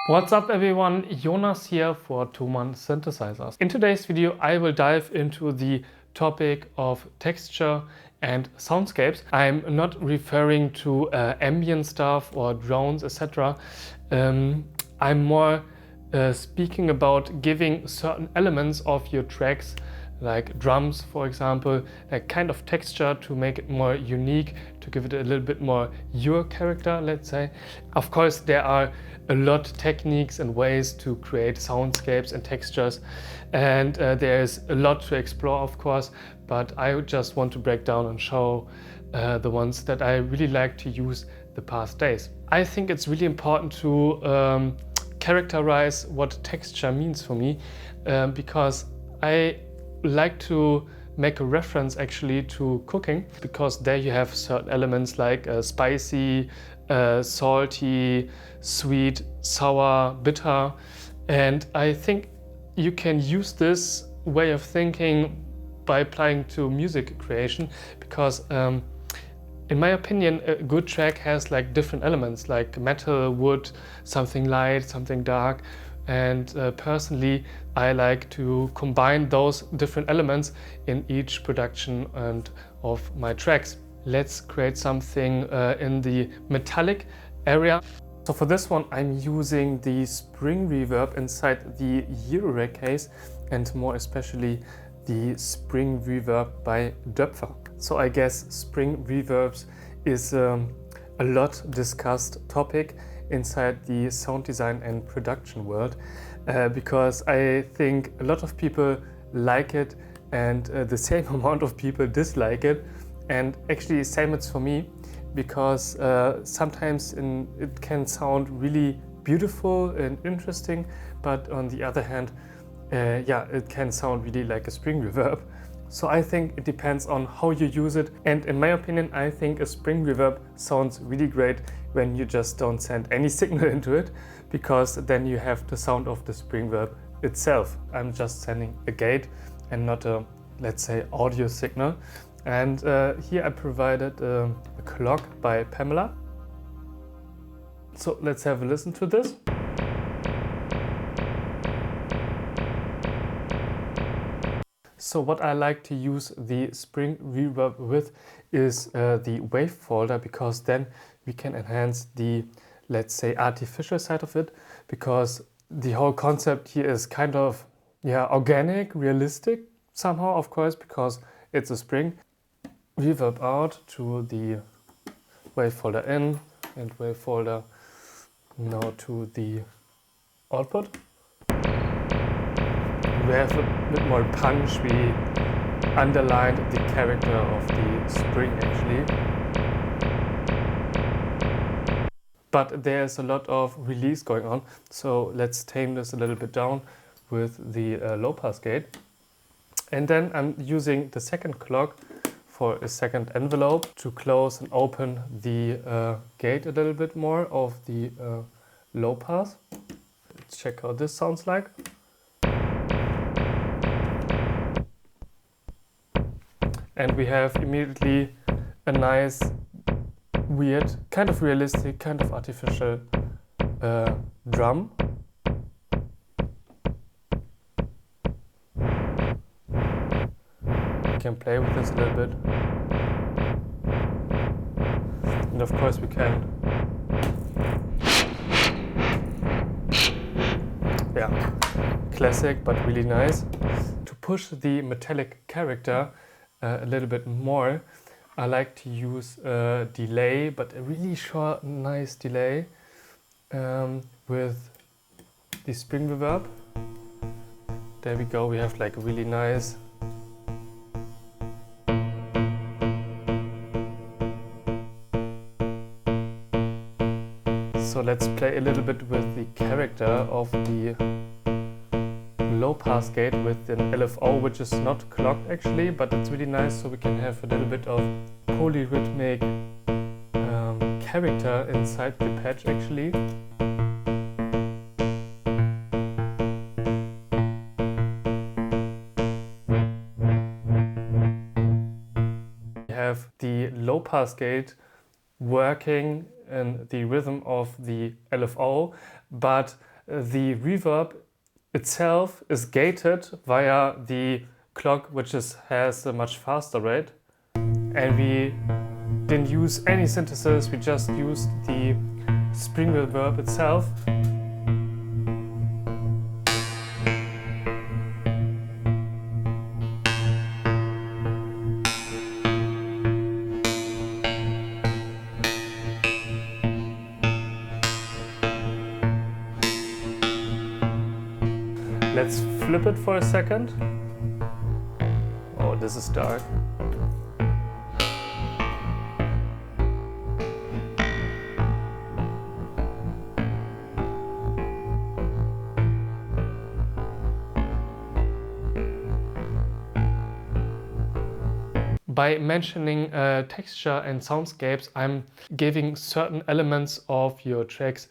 What's up everyone, Jonas here for Thomann synthesizers. In today's video I will dive into the topic of texture and soundscapes. I'm not referring to ambient stuff or drones, etc. I'm more speaking about giving certain elements of your tracks, like drums for example, a kind of texture to make it more unique, to give it a little bit more your character, let's say. Of course there are a lot of techniques and ways to create soundscapes and textures, and there's a lot to explore of course, but I just want to break down and show the ones that I really like to use the past days. I think it's really important to characterize what texture means for me, because I like to make a reference actually to cooking, because there you have certain elements like spicy, salty, sweet, sour, bitter, and I think you can use this way of thinking by applying to music creation, because in my opinion a good track has like different elements like metal, wood, something light, something dark, and personally I like to combine those different elements in each production and of my tracks. Let's create something in the metallic area. So for this one I'm using the Spring Reverb inside the Eurorack case, and more especially the Spring Reverb by Doepfer. So I guess Spring Reverbs is a lot discussed topic inside the sound design and production world, because I think a lot of people like it and the same amount of people dislike it. And actually same it's for me, because sometimes it can sound really beautiful and interesting, but on the other hand, yeah, it can sound really like a Spring Reverb. So I think it depends on how you use it, and in my opinion I think a Spring Reverb sounds really great when you just don't send any signal into it, because then you have the sound of the Spring Reverb itself. I'm just sending a gate and not a, let's say, audio signal. And here I provided a clock by Pamela. So let's have a listen to this. So what I like to use the Spring Reverb with is the wave folder, because then we can enhance the, let's say, artificial side of it, because the whole concept here is kind of, yeah, organic, realistic somehow, of course, because it's a spring. Reverb out to the wave folder in, and wave folder now to the output. We have a bit more punch, we underlined the character of the spring actually. But there's a lot of release going on, so let's tame this a little bit down with the low pass gate. And then I'm using the second clock for a second envelope to close and open the gate a little bit more of the low pass. Let's check how this sounds like. And we have immediately a nice, weird, kind of realistic, kind of artificial drum. We can play with this a little bit. And of course we can, yeah, classic but really nice. To push the metallic character a little bit more, I like to use a delay, but a really short, nice delay with the Spring Reverb. There we go, we have like a really nice so let's play a little bit with the character of the low pass gate with an LFO, which is not clocked actually, but it's really nice, so we can have a little bit of polyrhythmic character inside the patch actually. pass gate working in the rhythm of the LFO, but the reverb itself is gated via the clock, which has a much faster rate. And we didn't use any synthesis, we just used the spring reverb itself. Let's flip it for a second. Oh, this is dark. By mentioning texture and soundscapes, I'm giving certain elements of your tracks,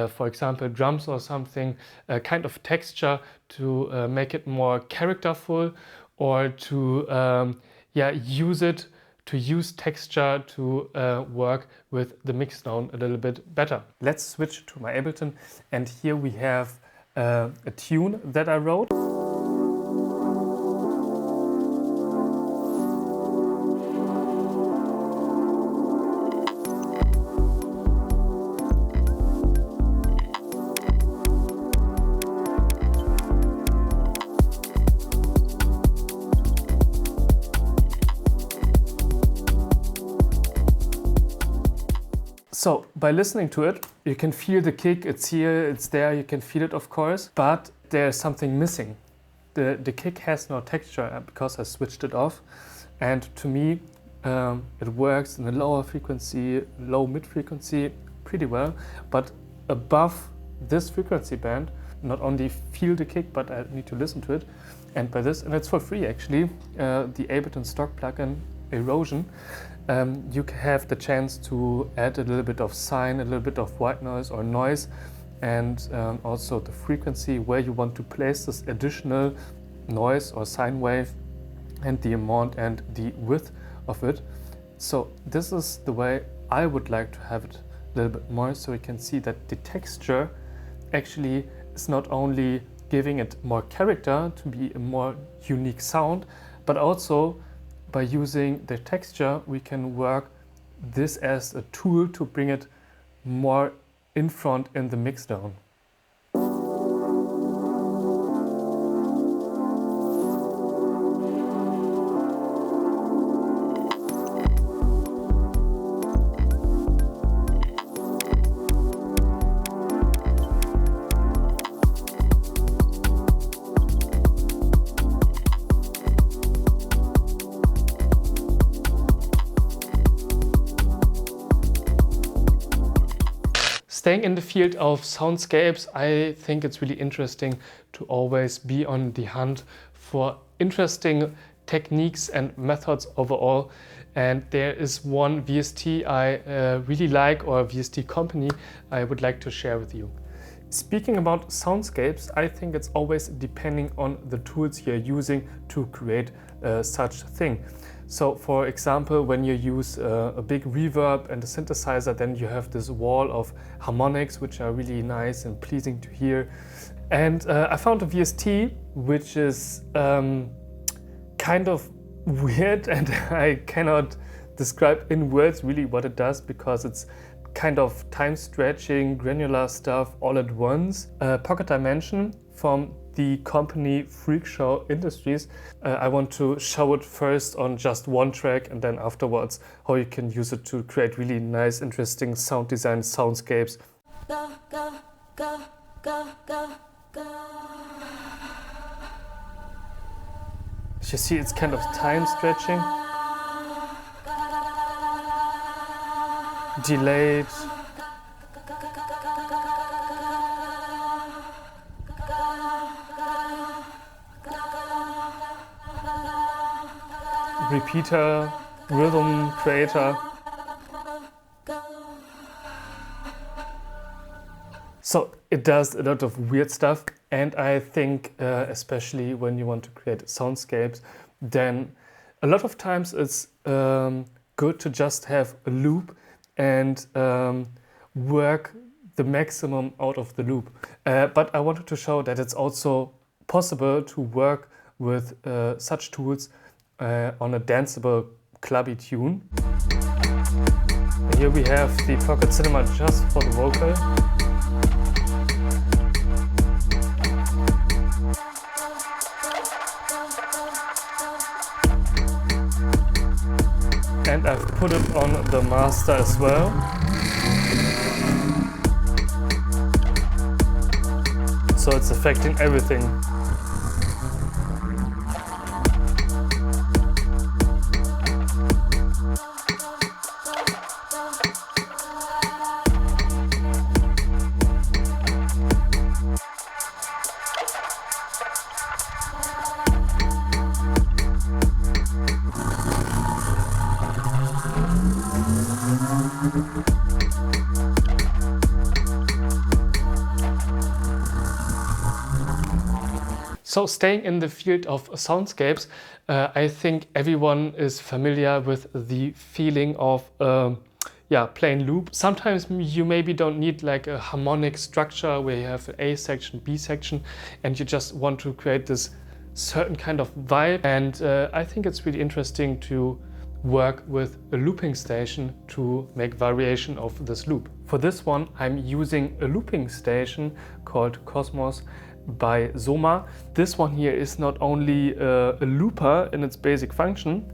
for example drums or something, a kind of texture to make it more characterful, or to use texture to work with the Mixdown a little bit better. Let's switch to my Ableton, and here we have a tune that I wrote. So by listening to it, you can feel the kick, it's here, it's there, you can feel it of course, but there's something missing. The kick has no texture because I switched it off, and to me it works in a lower frequency, low mid frequency pretty well, but above this frequency band, not only feel the kick, but I need to listen to it. And by this, and it's for free actually, the Ableton stock plugin Erosion, you have the chance to add a little bit of sine, a little bit of white noise or noise, and also the frequency where you want to place this additional noise or sine wave, and the amount and the width of it. So this is the way I would like to have it a little bit more, so you can see that the texture actually is not only giving it more character to be a more unique sound, but also by using the texture, we can work this as a tool to bring it more in front in the Mixdown. Staying in the field of soundscapes, I think it's really interesting to always be on the hunt for interesting techniques and methods overall. And there is one VST I really like, or VST company I would like to share with you. Speaking about soundscapes, I think it's always depending on the tools you're using to create such thing. So for example, when you use a big reverb and a synthesizer, then you have this wall of harmonics, which are really nice and pleasing to hear. And I found a VST, which is kind of weird, and I cannot describe in words really what it does, because it's kind of time stretching, granular stuff all at once. Pocket Dimension from the company Freak Show Industries. I want to show it first on just one track, and then afterwards how you can use it to create really nice, interesting sound design soundscapes. Go, go, go, go, go, go. As you see, it's kind of time stretching, delayed. Repeater, rhythm creator. So it does a lot of weird stuff, and I think especially when you want to create soundscapes, then a lot of times it's good to just have a loop and work the maximum out of the loop. But I wanted to show that it's also possible to work with such tools on a danceable, clubby tune. And here we have the Pocket Cinema just for the vocal. And I've put it on the master as well. So it's affecting everything. So staying in the field of soundscapes, I think everyone is familiar with the feeling of plain loop. Sometimes you maybe don't need like a harmonic structure where you have an A section, B section, and you just want to create this certain kind of vibe. And I think it's really interesting to work with a looping station to make variation of this loop. For this one, I'm using a looping station called Cosmos by Soma. This one here is not only a looper in its basic function,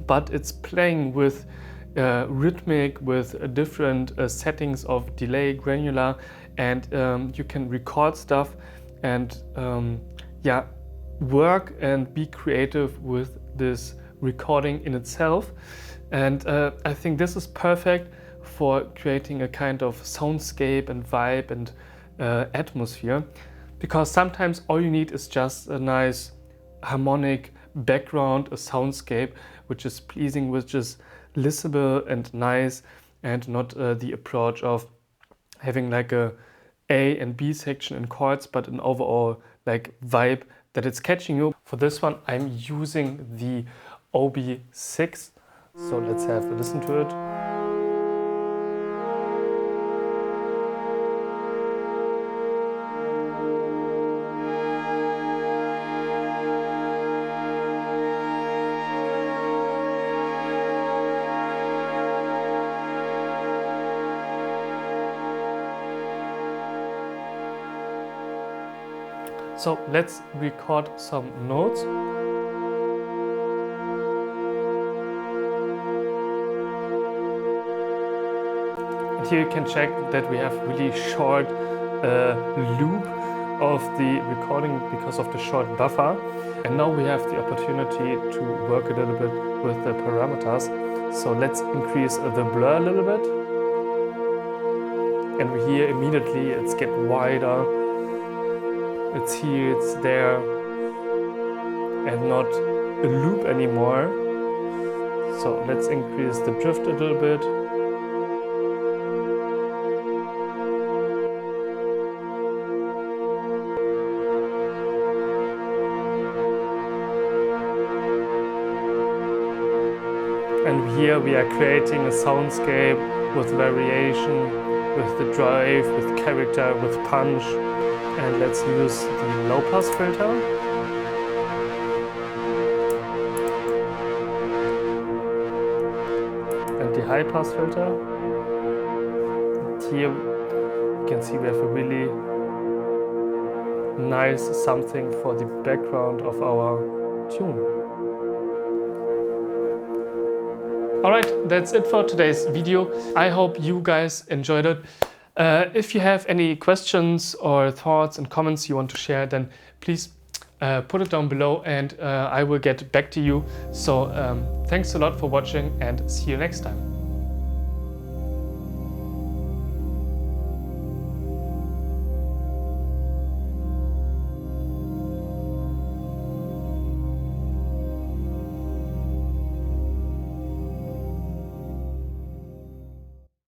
but it's playing with rhythmic, with different settings of delay, granular, and you can record stuff and work and be creative with this recording in itself. And I think this is perfect for creating a kind of soundscape and vibe and atmosphere, because sometimes all you need is just a nice harmonic background, a soundscape which is pleasing, which is listenable and nice, and not the approach of having like a A and B section in chords, but an overall like vibe that it's catching you. For this one, I'm using the OB6. So let's have a listen to it. So let's record some notes. And here you can check that we have really short loop of the recording because of the short buffer. And now we have the opportunity to work a little bit with the parameters. So let's increase the blur a little bit. And we hear immediately it's getting wider. It's here, it's there, and not a loop anymore. So let's increase the drift a little bit. And here we are creating a soundscape with variation, with the drive, with character, with punch. And let's use the low pass filter. And the high pass filter. And here you can see we have a really nice something for the background of our tune. Alright, that's it for today's video. I hope you guys enjoyed it. If you have any questions or thoughts and comments you want to share, then please put it down below and I will get back to you. So thanks a lot for watching and see you next time.